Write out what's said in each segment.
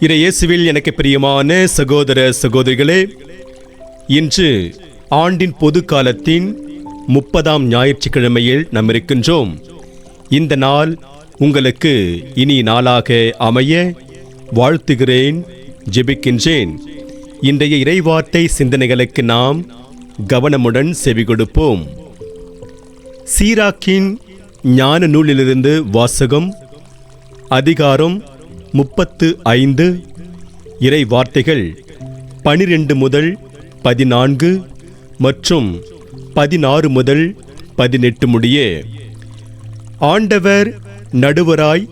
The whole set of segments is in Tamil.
இயேசுவில் எனக்கு பிரியமான சகோதர சகோதரிகளே, இன்று ஆண்டின் பொது காலத்தின் 30ஆம் ஞாயிற்றுக்கிழமையில் நாம் இருக்கின்றோம். இந்த நாள் உங்களுக்கு இனிய நாளாக அமைய வாழ்த்துகிறேன், ஜெபிக்கின்றேன். இன்றைய இறைவார்த்தை சிந்தனைகளுக்கு நாம் கவனமுடன் செவி கொடுப்போம். சீராக்கின் ஞான நூலிலிருந்து வாசகம். அதிகாரம் 35. இறை வார்த்தைகள் 12 முதல் 14 மற்றும் 16 முதல் 18 முடிய. ஆண்டவர் நடுவராய்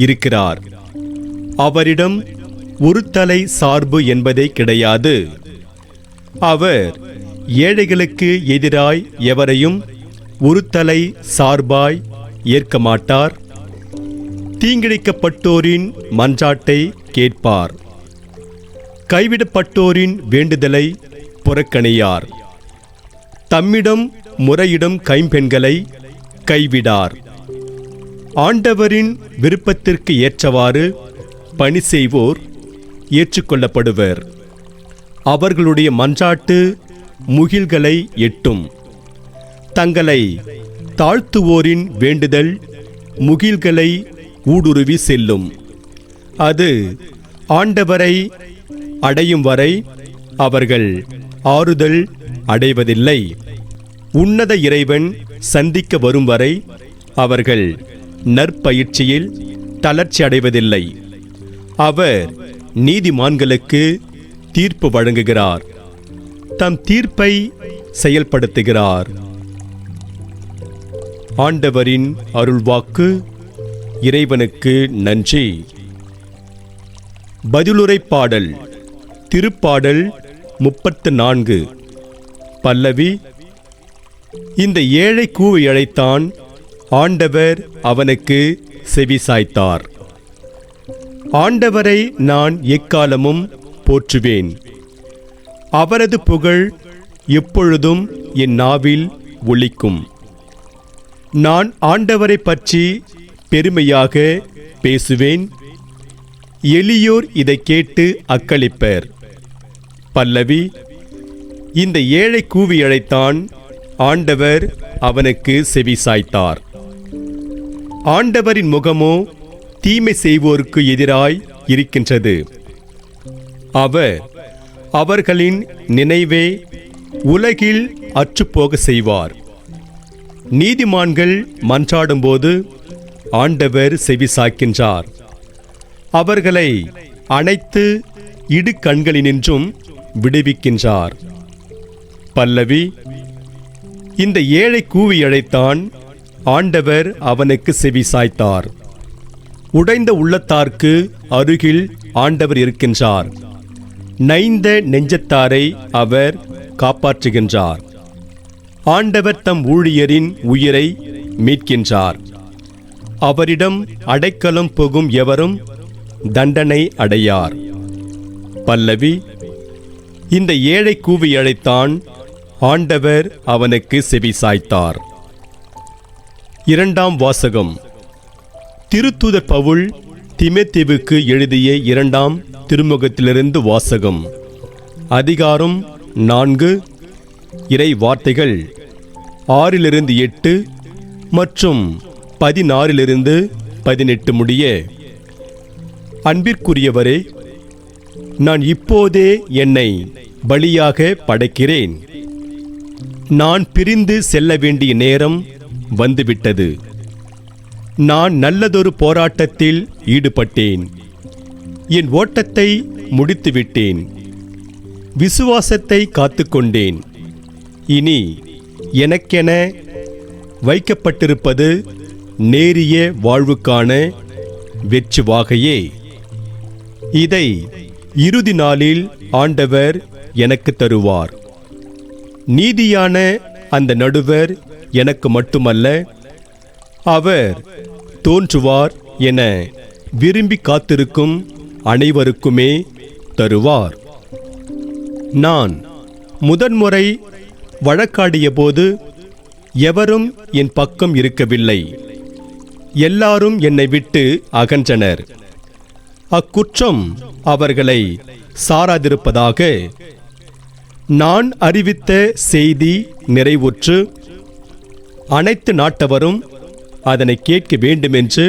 இருக்கிறார். அவரிடம் ஒரு தலை சார்பு என்பதே கிடையாது. அவர் ஏழைகளுக்கு எதிராய் எவரையும் ஒரு தலை சார்பாய் ஏற்க மாட்டார். தீங்கிழைக்கப்பட்டோரின் மன்றாட்டை கேட்பார். கைவிடப்பட்டோரின் வேண்டுதலை புறக்கணியார். தம்மிடம் முறையிடும் கைம்பெண்களை கைவிடார். ஆண்டவரின் விருப்பத்திற்கு ஏற்றவாறு பணி செய்வோர் ஏற்றுக்கொள்ளப்படுவர். அவர்களுடைய மன்றாட்டு முகில்களை எட்டும். தங்களை தாழ்த்துவோரின் வேண்டுதல் முகில்களை ஊடுருவி செல்லும். அது ஆண்டவரை அடையும் வரை அவர்கள் ஆறுதல் அடைவதில்லை. உன்னத இறைவன் சந்திக்க வரும் வரை அவர்கள் நற்பயிற்சியில் தளர்ச்சி அடைவதில்லை. அவர் நீதிமான்களுக்கு தீர்ப்பு வழங்குகிறார். தம் தீர்ப்பை செயல்படுத்துகிறார். ஆண்டவரின் அருள்வாக்கு. இறைவனுக்கு நன்றி. பதிலுரை பாடல். திருப்பாடல் 34. பல்லவி. இந்த ஏழை கூவி அழைத்தான், ஆண்டவர் அவனுக்கு செவி சாய்த்தார். ஆண்டவரை நான் எக்காலமும் போற்றுவேன். அவரது புகழ் எப்பொழுதும் என் நாவில் ஒலிக்கும். நான் ஆண்டவரை பற்றி பெருமையாக பேசுவேன். எளியோர் இதை கேட்டு அக்களிப்பர். பல்லவி. இந்த ஏழை கூவி அழைத்தான், ஆண்டவர் அவனுக்கு செவி சாய்த்தார். ஆண்டவரின் முகமோ தீமை செய்வோருக்கு எதிராய் இருக்கின்றது. அவர் அவர்களின் நினைவே உலகில் அற்றுப்போக செய்வார். நீதிமான்கள் மன்றாடும்போது ஆண்டவர் செவி சாய்க்கின்றார். அவர்களை அனைத்து இடு கண்களினின்றும் விடுவிக்கின்றார். பல்லவி. இந்த ஏழை கூவி அழைத்தான், ஆண்டவர் அவனுக்கு செவி சாய்த்தார். உடைந்த உள்ளத்தார்க்கு அருகில் ஆண்டவர் இருக்கின்றார். நைந்த நெஞ்சத்தாரை அவர் காப்பாற்றுகின்றார். ஆண்டவர் தம் ஊழியரின் உயிரை மீட்கின்றார். அவரிடம் அடைக்கலம் புகும் எவரும் தண்டனை அடையார். பல்லவி. இந்த ஏழை கூவி அழைத்தான், ஆண்டவர் அவனுக்கு செவி சாய்த்தார். 2ஆம் வாசகம். திருத்தூதர் பவுல் தீமோத்தேயுவுக்கு எழுதிய 2ஆம் திருமுகத்திலிருந்து வாசகம். அதிகாரம் 4. இறை வார்த்தைகள் 6-8 மற்றும் 16-18 முடிய. அன்பிற்குரியவரே, நான் இப்போதே என்னை பலியாக படைக்கிறேன். நான் பிரிந்து செல்ல வேண்டிய நேரம் வந்துவிட்டது. நான் நல்லதொரு போராட்டத்தில் ஈடுபட்டேன். என் ஓட்டத்தை முடித்துவிட்டேன். விசுவாசத்தை காத்துக்கொண்டேன். இனி எனக்கென வைக்கப்பட்டிருப்பது நேரிய வாழ்வுக்கான வெற்றி வாகையே. இதை இறுதி நாளில் ஆண்டவர் எனக்கு தருவார். நீதியான அந்த நடுவர் எனக்கு மட்டுமல்ல, அவர் தோன்றுவார் என விரும்பி காத்திருக்கும் அனைவருக்குமே தருவார். நான் முதன்முறை வழக்காடிய போது எவரும் என் பக்கம் இருக்கவில்லை. எல்லாரும் என்னை விட்டு அகன்றனர். அக்குற்றம் அவர்களை சாராதிருப்பதாக. நான் அறிவித்த செய்தி நிறைவுற்று அனைத்து நாட்டவரும் அதனை கேட்க வேண்டுமென்று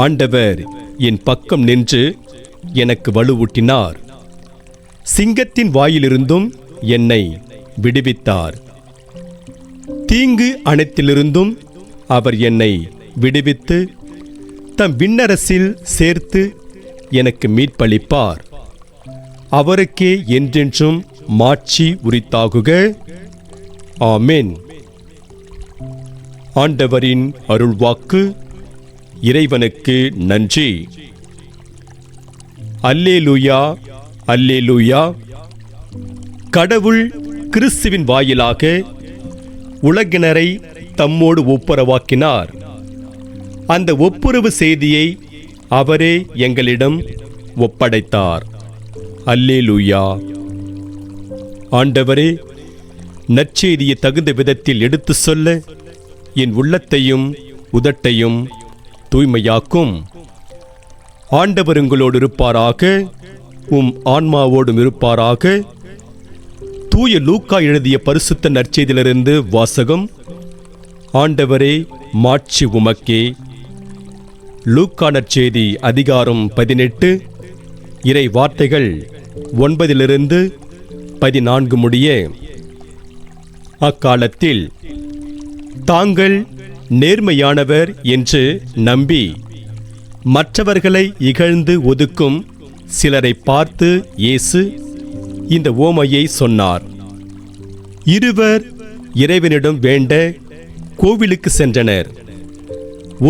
ஆண்டவர் என் பக்கம் நின்று எனக்கு வலுவூட்டினார். சிங்கத்தின் வாயிலிருந்தும் என்னை விடுவித்தார். தீங்கு அனைத்திலிருந்தும் அவர் என்னை விடுவித்து தம் விண்ணரசில் சேர்த்து எனக்கு மீட்பளிப்பார். அவருக்கே என்றென்றும் மாட்சி உரித்தாகுக. ஆமென். ஆண்டவரின் அருள்வாக்கு. இறைவனுக்கு நன்றி. அல்லேலூயா, அல்லேலூயா. கடவுள் கிறிஸ்துவின் வாயிலாக உலகினரை தம்மோடு ஒப்புரவாக்கினார். அந்த ஒப்புரவு செய்தியை அவரே எங்களிடம் ஒப்படைத்தார். அல்லேலூயா. ஆண்டவரே, நற்செய்தியை தகுந்த விதத்தில் எடுத்து சொல்ல என் உள்ளத்தையும் உதட்டையும் தூய்மையாக்கும். ஆண்டவர் உங்களோடு இருப்பாராக, உம் ஆன்மாவோடும் இருப்பாராக. தூய லூக்கா எழுதிய பரிசுத்த நற்செய்தியிலிருந்து வாசகம். ஆண்டவரே, மாட்சி உமக்கே. லூக்கா நற்செய்தி அதிகாரம் 18, இறை வார்த்தைகள் 9-14 முடிய. அக்காலத்தில் தாங்கள் நேர்மையானவர் என்று நம்பி மற்றவர்களை இகழ்ந்து ஒதுக்கும் சிலரை பார்த்து இயேசு இந்த ஓமையை சொன்னார். இருவர் இறைவனிடம் வேண்ட கோவிலுக்கு சென்றனர்.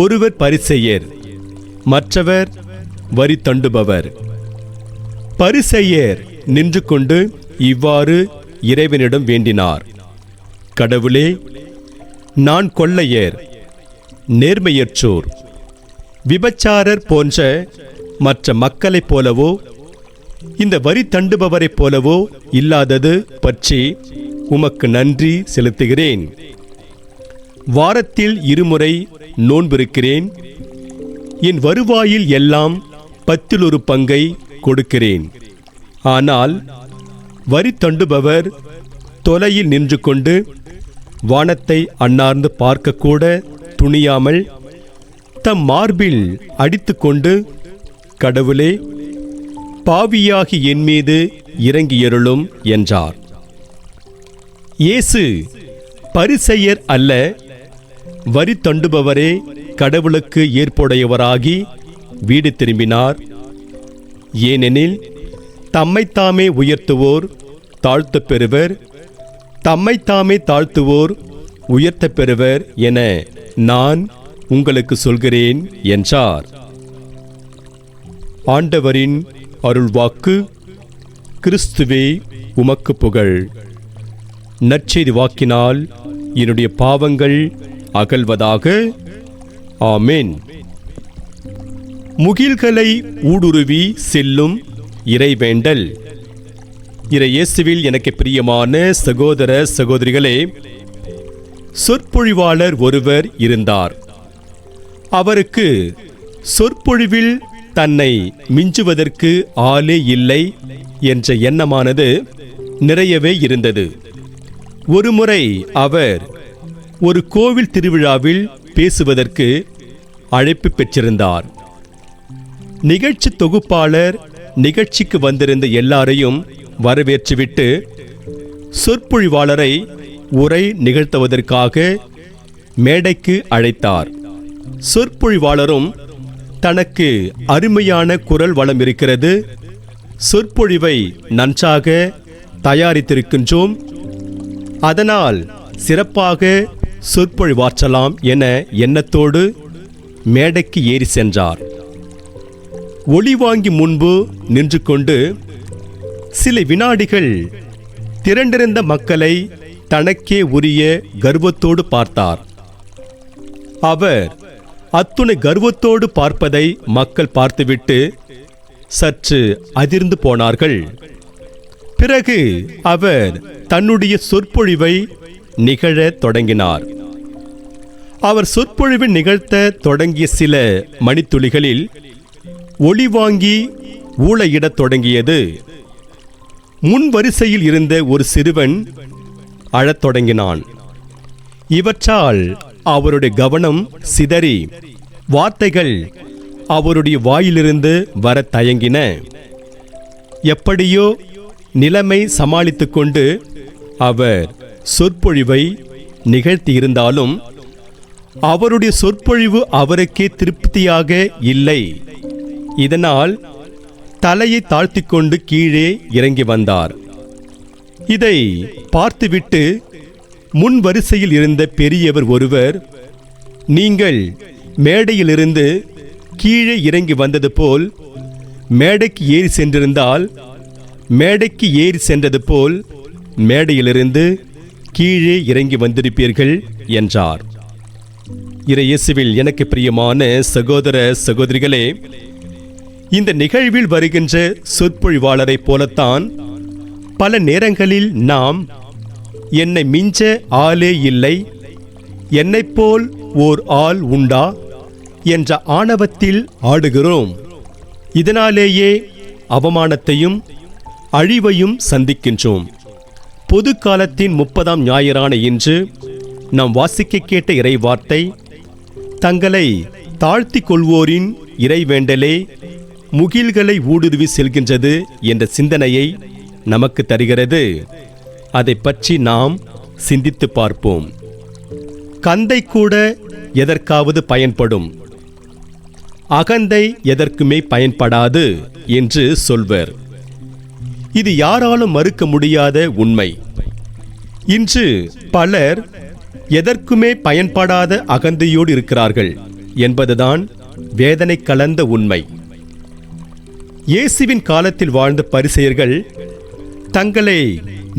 ஒருவர் பரிசேயர், மற்றவர் வரி தண்டுபவர். பரிசேயர் நின்று கொண்டு இவ்வாறு இறைவனிடம் வேண்டினார்: கடவுளே, நான் கொள்ளையர், நேர்மையற்றோர், விபச்சாரர் போன்ற மற்ற மக்களைப் போலவோ இந்த வரி தண்டுபவரைப் போலவோ இல்லாதது பற்றி உமக்கு நன்றி செலுத்துகிறேன். வாரத்தில் 2 முறை நோன்பிருக்கிறேன். என் வருவாயில் எல்லாம் 10 பங்கை கொடுக்கிறேன். ஆனால் வரி தண்டுபவர் தொலையில் நின்று கொண்டு வானத்தை அண்ணார்ந்து பார்க்கக்கூட துணியாமல் தம் மார்பில் அடித்துக்கொண்டு, கடவுளே, பாவியாகி என் மீது இறங்கியருளும் என்றார். இயேசு பரிசேயர் அல்ல, வரி தண்டுபவரே கடவுளுக்கு ஏற்புடையவராகி வீடு திரும்பினார். ஏனெனில் தம்மைத்தாமே உயர்த்துவோர் தாழ்த்தப் பெறுவர், தம்மைத்தாமே தாழ்த்துவோர் உயர்த்தப் பெறுவர் என நான் உங்களுக்கு சொல்கிறேன் என்றார். ஆண்டவரின் அருள்வாக்கு. கிறிஸ்துவே, உமக்கு புகழ். நற்செய்தி வாக்கினால் என்னுடைய பாவங்கள் அகல்வதாக. ஆமென். முகில்களை ஊடுருவி செல்லும் இறைவேண்டல். இறை இயேசுவில் எனக்கு பிரியமான சகோதர சகோதரிகளே, சொற்பொழிவாளர் ஒருவர் இருந்தார். அவருக்கு சொற்பொழிவில் தன்னை மிஞ்சுவதற்கு ஆளே இல்லை என்ற எண்ணமானது நிறையவே இருந்தது. ஒருமுறை அவர் ஒரு கோவில் திருவிழாவில் பேசுவதற்கு அழைப்பு பெற்றிருந்தார். நிகழ்ச்சி தொகுப்பாளர் நிகழ்ச்சிக்கு வந்திருந்த எல்லாரையும் வரவேற்றுவிட்டு சொற்பொழிவாளரை உரை நிகழ்த்துவதற்காக மேடைக்கு அழைத்தார். சொற்பொழிவாளரும் தனக்கு அருமையான குரல் வளம் இருக்கிறது, சொற்பொழிவை நன்றாக தயாரித்திருக்கின்றோம், அதனால் சிறப்பாக சொற்பொழிவாற்றலாம் என எண்ணத்தோடு மேடைக்கு ஏறி சென்றார். ஒளிவாங்கி முன்பு நின்று கொண்டு சில வினாடிகள் திரண்டிருந்த மக்களை தனக்கே உரிய கர்வத்தோடு பார்த்தார். அவர் அத்துணை கர்வத்தோடு பார்ப்பதை மக்கள் பார்த்துவிட்டு சற்று அதிர்ந்து போனார்கள். பிறகு அவர் தன்னுடைய சொற்பொழிவை நிகழத் தொடங்கினார். அவர் சொற்பொழிவை நிகழ்த்த தொடங்கிய சில மணித்துளிகளில் ஒளிவாங்கி ஊளையிடத் தொடங்கியது. முன் வரிசையில் இருந்த ஒரு சிறுவன் அழத் தொடங்கினான். இவற்றால் அவருடைய கவனம் சிதறி வார்த்தைகள் அவருடைய வாயிலிருந்து வர தயங்கின. எப்படியோ நிலைமை சமாளித்து கொண்டு அவர் சொற்பொழிவை நிகழ்த்தியிருந்தாலும் அவருடைய சொற்பொழிவு அவருக்கே திருப்தியாக இல்லை. இதனால் தலையை தாழ்த்தி கொண்டு கீழே இறங்கி வந்தார். இதை பார்த்துவிட்டு முன் வரிசையில் இருந்த பெரியவர் ஒருவர், நீங்கள் மேடையிலிருந்து கீழே இறங்கி வந்தது போல் மேடைக்கு ஏறி சென்றிருந்தால் மேடைக்கு ஏறி சென்றது போல் மேடையிலிருந்து கீழே இறங்கி வந்திருப்பீர்கள் என்றார். இறையேசுவில் எனக்கு பிரியமான சகோதர சகோதரிகளே, இந்த நிகழ்வில் வருகின்ற சொற்பொழிவாளரை போலத்தான் பல நேரங்களில் நாம் என்னை மிஞ்ச ஆளே இல்லை, என்னைப் போல் ஓர் ஆள் உண்டா என்ற ஆணவத்தில் ஆடுகிறோம். இதனாலேயே அவமானத்தையும் அழிவையும் சந்திக்கின்றோம். பொது காலத்தின் 30ஆம் ஞாயிறான இன்று நாம் வாசிக்க கேட்ட இறைவார்த்தை தங்களை தாழ்த்தி கொள்வோரின் இறைவேண்டலே முகில்களை ஊடுருவி செல்கின்றது என்ற சிந்தனையை நமக்கு தருகிறது. அதை பற்றி நாம் சிந்தித்து பார்ப்போம். கந்தை கூட எதற்காவது பயன்படும், அகந்தை எதற்குமே பயன்படாது என்று சொல்வர். இது யாராலும் மறுக்க முடியாத உண்மை. இன்று பலர் எதற்குமே பயன்படாத அகந்தையோடு இருக்கிறார்கள் என்பதுதான் வேதனை கலந்த உண்மை. இயேசுவின் காலத்தில் வாழ்ந்த பரிசேயர்கள் தங்களை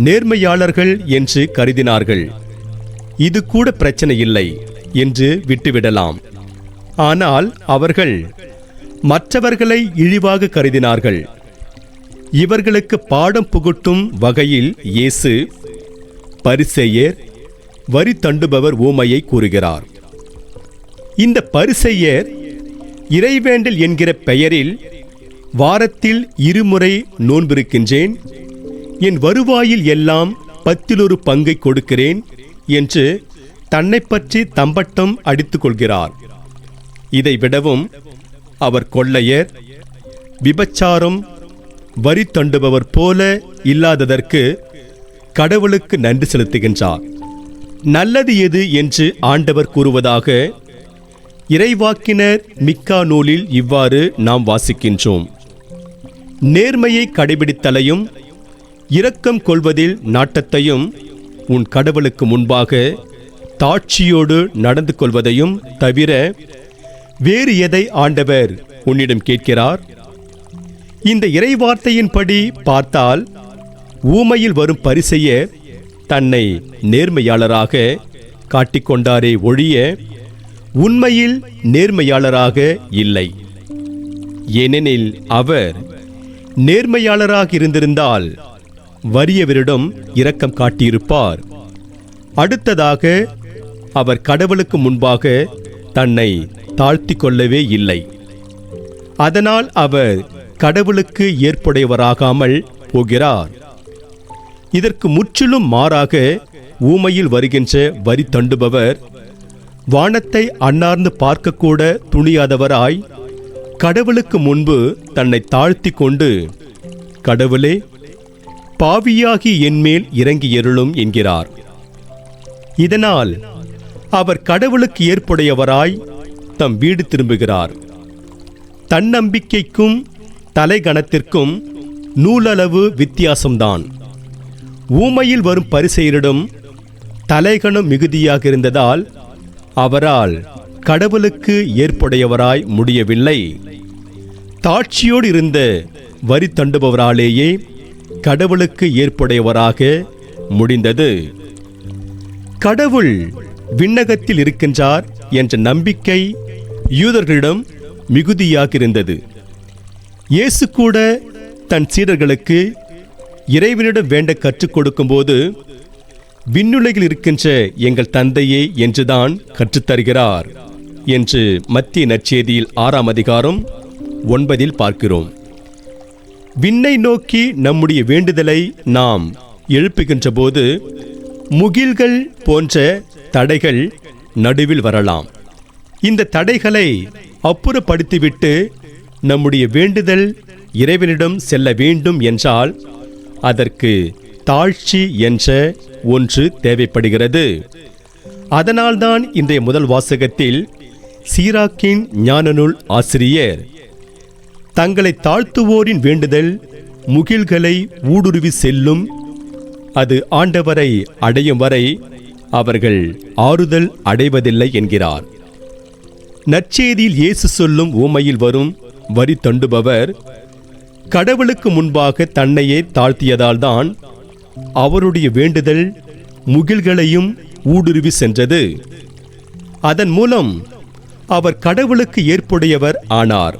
நேர்மையாளர்கள் என்று கருதினார்கள். இது கூட பிரச்சனை இல்லை என்று விட்டுவிடலாம். ஆனால் அவர்கள் மற்றவர்களை இழிவாக கருதினார்கள். இவர்களுக்கு பாடம் புகட்டும் வகையில் இயேசு பரிசேயர் வரி தண்டுபவர் ஊமையை கூறுகிறார். இந்த பரிசேயர் இறைவேண்டல் என்கிற பெயரில் வாரத்தில் 2 முறை நோன்பிருக்கின்றேன், என் வருவாயில் எல்லாம் 10 பங்கை கொடுக்கிறேன் என்று தன்னை பற்றி தம்பட்டம் அடித்துக் கொள்கிறார். இதை விடவும் அவர் கொள்ளையர், விபச்சாரம், வரி தண்டுபவர் போல இல்லாததற்கு கடவுளுக்கு நன்றி செலுத்துகின்றார். நல்லது எது என்று ஆண்டவர் கூறுவதாக இறைவாக்கினர் மிக்கா நூலில் இவ்வாறு நாம் வாசிக்கின்றோம். நேர்மையை கடைபிடித்தலையும் இரக்கம் கொள்வதில் நாட்டத்தையும் உன் கடவுளுக்கு முன்பாக தாட்சியோடு நடந்து கொள்வதையும் தவிர வேறு எதை ஆண்டவர் உன்னிடம் கேட்கிறார்? இந்த இறைவார்த்தையின்படி பார்த்தால் ஊமையில் வரும் பரிசேயர் தன்னை நேர்மையாளராக காட்டிக்கொண்டாரே ஒழிய உண்மையில் நேர்மையாளராக இல்லை. ஏனெனில் அவர் நேர்மையாளராக இருந்திருந்தால் வறியவரிடம் இரக்கம் காட்டியிருப்பார். அடுத்ததாக அவர் கடவுளுக்கு முன்பாக தன்னை தாழ்த்தி கொள்ளவே இல்லை. அதனால் அவர் கடவுளுக்கு ஏற்புடையவராகாமல் போகிறார். இதற்கு முற்றிலும் மாறாக ஊமையில் வருகின்ற வரி தண்டுபவர் வானத்தை அண்ணார்ந்து பார்க்கக்கூட துணியாதவராய் கடவுளுக்கு முன்பு தன்னை தாழ்த்தி கொண்டு, கடவுளே, பாவியாகி என்மேல் இறங்கி எருளும் என்கிறார். இதனால் அவர் கடவுளுக்கு ஏற்புடையவராய் தம் வீடு திரும்புகிறார். தன்னம்பிக்கைக்கும் தலைகணத்திற்கும் நூலளவு வித்தியாசம்தான். ஊமையில் வரும் பரிசேயரிடம் தலைகணம் மிகுதியாக இருந்ததால் அவரால் கடவுளுக்கு ஏற்புடையவராய் முடியவில்லை. தாட்சியோடு இருந்த வரி தண்டுபவராலேயே கடவுளுக்கு ஏற்புடையவராக முடிந்தது. கடவுள் விண்ணகத்தில் இருக்கின்றார் என்ற நம்பிக்கை யூதர்களிடம் மிகுதியாக இருந்தது. இயேசு கூட தன் சீடர்களுக்கு இறைவனிடம் வேண்ட கற்றுக் கொடுக்கும்போது விண்ணுலகில் இருக்கின்ற எங்கள் தந்தையே என்றுதான் கற்றுத்தருகிறார் என்று மத்திய நற்செய்தியில் 6ஆம் அதிகாரம் 9 பார்க்கிறோம். விண்ணை நோக்கி நம்முடைய வேண்டுதலை நாம் எழுப்புகின்ற போது முகில்கள் போன்ற தடைகள் நடுவில் வரலாம். இந்த தடைகளை அப்புறப்படுத்திவிட்டு நம்முடைய வேண்டுதல் இறைவனிடம் செல்ல வேண்டும் என்றால் அதற்கு தாழ்ச்சி என்ற ஒன்று தேவைப்படுகிறது. அதனால்தான் இன்றைய முதல் வாசகத்தில் சீராக்கின் ஞானநூல் ஆசிரியர் தங்களை தாழ்த்துவோரின் வேண்டுதல் முகில்களை ஊடுருவி செல்லும், அது ஆண்டவரை அடையும் வரை அவர்கள் ஆறுதல் அடைவதில்லை என்கிறார். நற்செய்தியில் இயேசு சொல்லும் உவமையில் வரும் வரி தண்டுபவர் கடவுளுக்கு முன்பாக தன்னையே தாழ்த்தியதால்தான் அவருடைய வேண்டுதல் முகில்களையும் ஊடுருவி சென்றது. அதன் மூலம் அவர் கடவுளுக்கு ஏற்புடையவர் ஆனார்.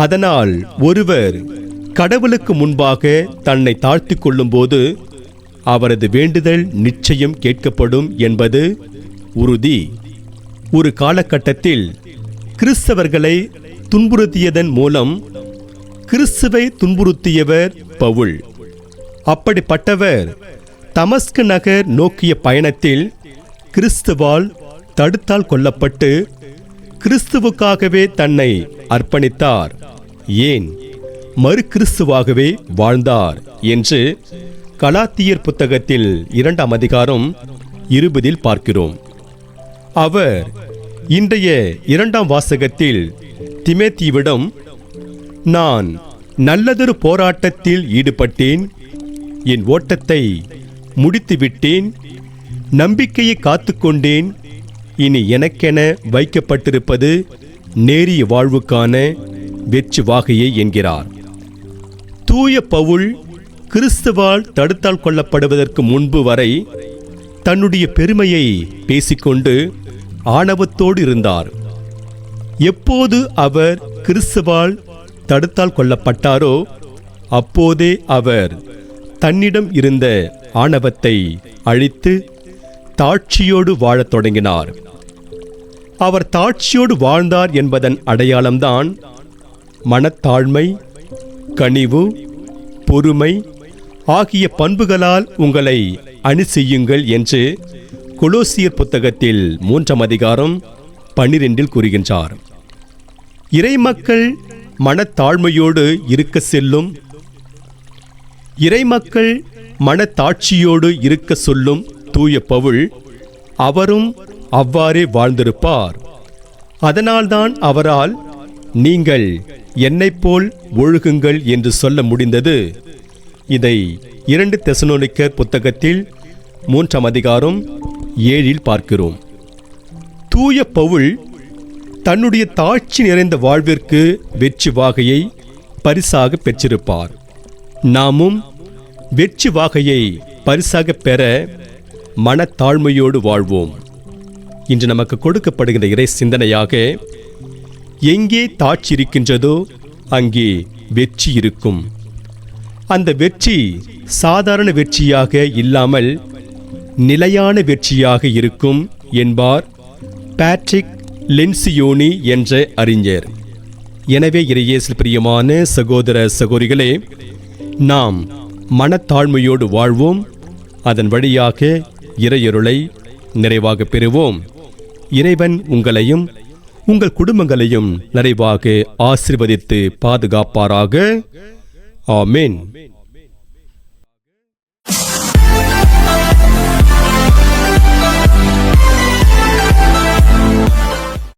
அதனால் ஒருவர் கடவுளுக்கு முன்பாக தன்னை தாழ்த்திக் கொள்ளும் போது அவரது வேண்டுதல் நிச்சயம் கேட்கப்படும் என்பது உறுதி. ஒரு காலகட்டத்தில் கிறிஸ்தவர்களை துன்புறுத்தியதன் மூலம் கிறிஸ்துவை துன்புறுத்தியவர் பவுல். அப்படிப்பட்டவர் தமஸ்கு நகர் நோக்கிய பயணத்தில் கிறிஸ்துவால் தடுத்தால் கொல்லப்பட்டு கிறிஸ்துவுக்காகவே தன்னை அர்ப்பணித்தார், ஏன் மறு கிறிஸ்துவாகவே வாழ்ந்தார் என்று கலாத்தியர் புத்தகத்தில் 2ஆம் அதிகாரம் 20 பார்க்கிறோம். அவர் இன்றைய 2ஆம் வாசகத்தில் திமேத்தியுவிடம், நான் நல்லதொரு போராட்டத்தில் ஈடுபட்டேன், என் ஓட்டத்தை முடித்துவிட்டேன், நம்பிக்கையை காத்துக்கொண்டேன், இனி எனக்கென வைக்கப்பட்டிருப்பது நேரிய வாழ்வுக்கான வெற்றி வாகையே என்கிறார். தூய பவுல் கிறிஸ்துவால் தடுத்தால் கொள்ளப்படுவதற்கு முன்பு வரை தன்னுடைய பெருமையை பேசிக்கொண்டு ஆணவத்தோடு இருந்தார். எப்போது அவர் கிறிஸ்துவால் தடுத்தால் கொள்ளப்பட்டாரோ அப்போதே அவர் தன்னிடம் இருந்த ஆணவத்தை அழித்து தாட்சியோடு வாழத் தொடங்கினார். அவர் தாட்சியோடு வாழ்ந்தார் என்பதன் அடையாளம்தான் மனத்தாழ்மை, கனிவு, பொறுமை ஆகிய பண்புகளால் உங்களை அணி செய்யுங்கள் என்று கொலோசியர் புத்தகத்தில் 3ஆம் அதிகாரம் 12 கூறுகின்றார். இறைமக்கள் மனத்தாழ்மையோடு இருக்க செல்லும், இறைமக்கள் மனத்தாட்சியோடு இருக்க சொல்லும் தூய பவுல் அவரும் அவ்வாறே வாழ்ந்திருப்பார். அதனால்தான் அவரால் நீங்கள் என்னைப் போல் ஒழுகுங்கள் என்று சொல்ல முடிந்தது. இதை 2 தெசலோனிக்கர் புத்தகத்தில் 3ஆம் அதிகாரம் 7 பார்க்கிறோம். தூய பவுல் தன்னுடைய தாட்சி நிறைந்த வாழ்விற்கு வெற்றி வாகையை பரிசாக பெற்றிருப்பார். நாமும் வெற்றி வாகையை பரிசாக பெற மனத்தாழ்மையோடு வாழ்வோம். இன்று நமக்கு கொடுக்கப்படுகின்ற இறை சிந்தனையாக, எங்கே தாட்சி இருக்கின்றதோ அங்கே வெற்றி இருக்கும். அந்த வெற்றி சாதாரண வெற்றியாக இல்லாமல் நிலையான வெற்றியாக இருக்கும் என்பார் பேட்ரிக் லென்சியோனி என்ற அறிஞர். எனவே இறையேசுவில் பிரியமான சகோதர சகோதரிகளே, நாம் மனத்தாழ்மையோடு வாழ்வோம். அதன் வழியாக இறையருளை நிறைவாக பெறுவோம். இறைவன் உங்களையும் உங்கள் குடும்பங்களையும் நிறைவாக ஆசீர்வதித்து பாதுகாப்பாராக. ஆமென்.